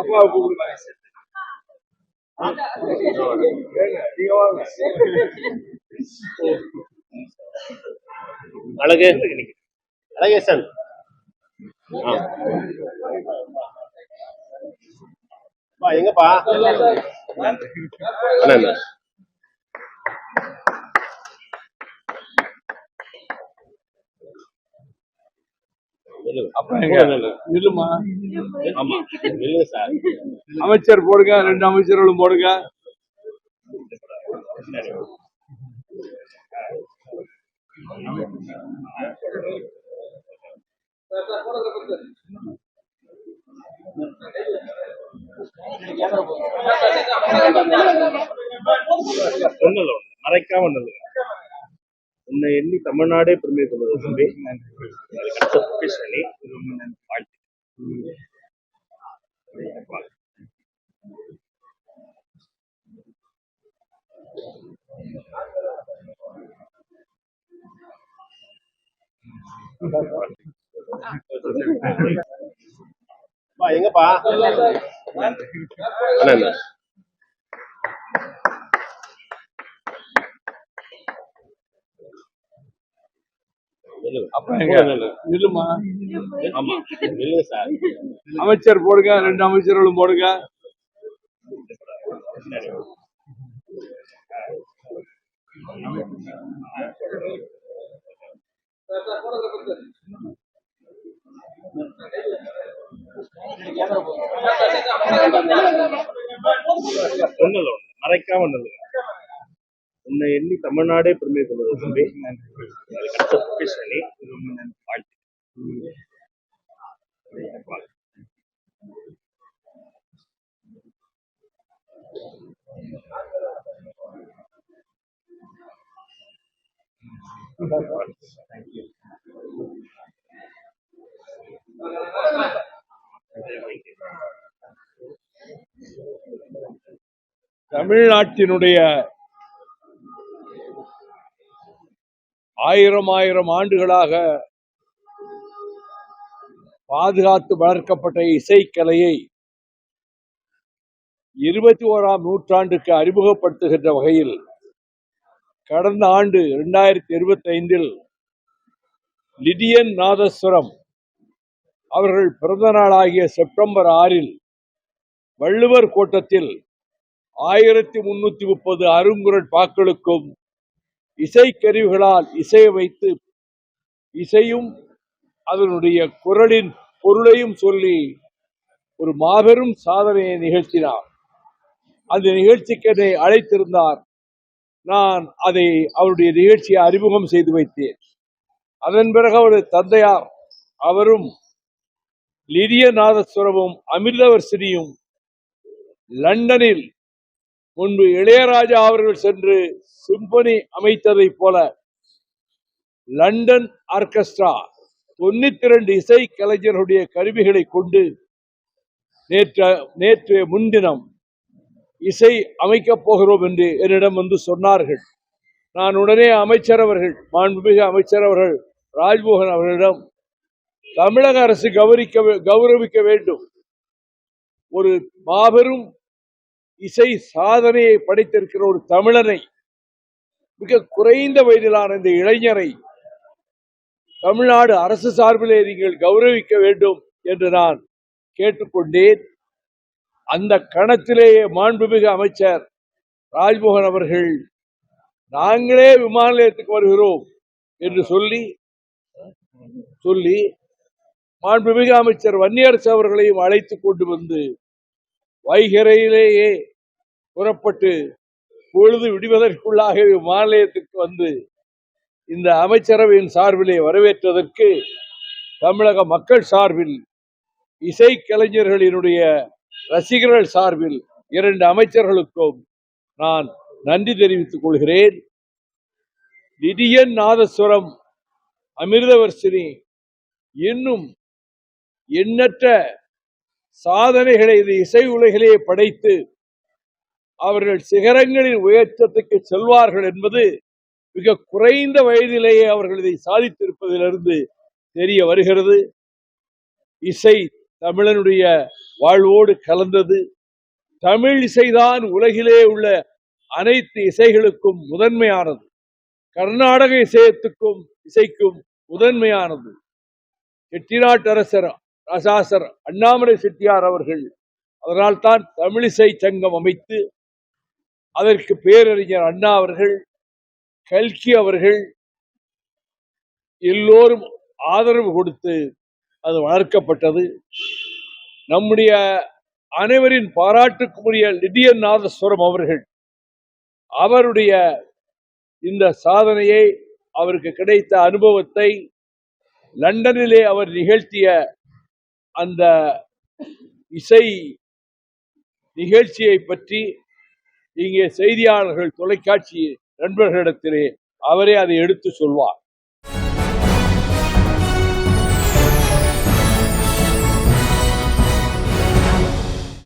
அப்பாவை கூப்பிடுங்க. அழகேசன் எங்கப்பா அமைச்சர் போடுங்க, 2 அமைச்சர்களும் போடுங்க. மறைக்காம உன்னை எண்ணி தமிழ்நாடே பெருமை கொள்வது தம்பி. எங்கப்பா அமைச்சர் போடுங்க, 2 அமைச்சர்களும் போடுங்க. மறைக்காம உன்னை எண்ணி தமிழ்நாடே பெருமை கொள்வது தம்பி. தமிழ்நாட்டினுடைய 1000 ஆண்டுகளாக பாதுகாத்து வளர்க்கப்பட்ட இசைக்கலையை 21ஆம் நூற்றாண்டுக்கு அறிமுகப்படுத்துகின்ற வகையில் கடந்த ஆண்டு 2025 லிடியன் நாதஸ்வரம் அவர்கள் பிறந்த நாளாகிய செப்டம்பர் 6 வள்ளுவர் கோட்டத்தில் 1330 அருங்குரட்பாக்களுக்கும் இசைக்கருவிகளால் இசையமைத்து இசையும் அதனுடைய குரலின் பொருளையும் சொல்லி ஒரு மாபெரும் சாதனையை நிகழ்த்தினார். அந்த நிகழ்ச்சிக்கு என்னை அழைத்திருந்தார். நான் அதை அவருடைய நிகழ்ச்சியை அறிமுகம் செய்து வைத்தேன். அதன் பிறகு அவருடைய தந்தையார் அவரும் லிடிய நாதஸ்வரமும் அமிர்தவர்சினியும் லண்டனில் முன்பு இளையராஜா அவர்கள் சென்று சிம்பனி அமைத்ததை போல லண்டன் ஆர்கெஸ்ட்ரா 92 இசை கலைஞர்களுடைய கருவிகளை கொண்டு நேற்று முன்தினம் இசை அமைக்கப் போகிறோம் என்று என்னிடம் வந்து சொன்னார்கள். நான் உடனே மாண்புமிகு அமைச்சர் அவர்கள் ராஜ்மோகன் அவர்களிடம் தமிழக அரசு கௌரவிக்க வேண்டும், ஒரு மாபெரும் இசை சாதனையை படைத்திருக்கிற ஒரு தமிழனை, மிக குறைந்த வயதிலான இந்த இளைஞரை தமிழ்நாடு அரசு சார்பிலே நீங்கள் கௌரவிக்க வேண்டும் என்று நான் கேட்டுக்கொண்டேன். அந்த கணத்திலேயே மாண்புமிகு அமைச்சர் ராஜ்மோகன் அவர்கள் நாங்களே விமான நிலையத்துக்கு வருகிறோம் என்று சொல்லி மாண்புமிகு அமைச்சர் வன்னியரசு அவர்களையும் அழைத்துக் கொண்டு வந்து வைகரையிலேயே புறப்பட்டு பொழுது விடுவதற்குள்ளாக விமான நிலையத்துக்கு வந்து இந்த அமைச்சரவையின் சார்பிலே வரவேற்றதற்கு தமிழக மக்கள் சார்பில், இசைக்கலைஞர்களினுடைய ரசிகர்கள் சார்பில் 2 அமைச்சர்களுக்கும் நான் நன்றி தெரிவித்துக் கொள்கிறேன். லிடியன் நாதஸ்வரம், அமிர்தவர்சினி இன்னும் எண்ணற்ற சாதனைகளை இந்த இசை உலகிலே படைத்து அவர்கள் சிகரங்களின் உயர்த்தத்துக்கு செல்வார்கள் என்பது மிக குறைந்த வயதிலேயே அவர்கள் இதை சாதித்திருப்பதிலிருந்து தெரிய வருகிறது. இசை தமிழனுடைய வாழ்வோடு கலந்தது. தமிழ் இசைதான் உலகிலே உள்ள அனைத்து இசைகளுக்கும் முதன்மையானது. கர்நாடக இசைக்கும் முதன்மையானது. செட்டிநாட்டரசர் ராசாசர் அண்ணாமலை செட்டியார் அவர்கள் அதனால்தான் தமிழிசை சங்கம் அமைத்து அதற்கு பேரறிஞர் அண்ணா அவர்கள், கல்கி அவர்கள் எல்லோரும் ஆதரவு கொடுத்து அது வளர்க்கப்பட்டது. நம்முடைய அனைவரின் பாராட்டுக்குரிய லிடியன் நாதஸ்வரம் அவர்கள் அவருடைய இந்த சாதனையை, அவருக்கு கிடைத்த அனுபவத்தை, லண்டனிலே அவர் நிகழ்த்திய அந்த இசை நிகழ்ச்சியை பற்றி இங்கே செய்தியாளர்கள் தொலைக்காட்சி நண்பர்களிடத்திலே அவரே அதை எடுத்து சொல்வார்.